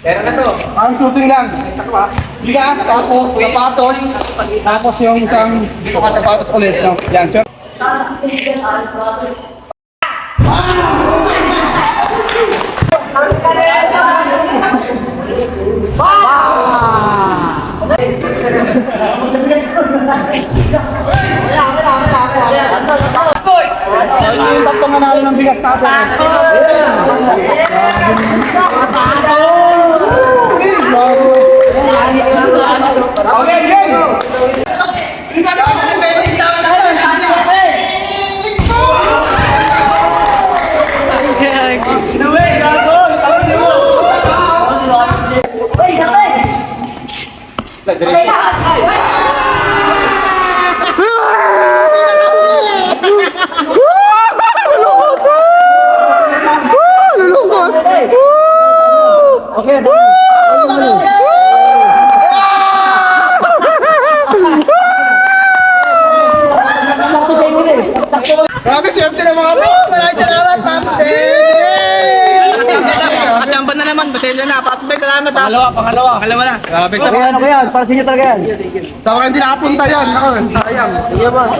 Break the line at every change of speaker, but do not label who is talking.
Pero na to.
Ang shooting lang. Bigas, tapos sapatos. Tapos yung isang sapatos ulit. No? Yan, sir. Ito yung tatlong manalo ng bigas natin. Okay, game! Grabe, swerte na mga po!
Maraming salamat, Papi! Katamba na naman, pasensya na. Papi, salamat ha.
Pangalawa.
Pangalawa na.
Grabe,
Ano yan? Para sa inyo talaga yan.
sa mga hindi nakapunta yan. Ako, sayang.
Sige, boss.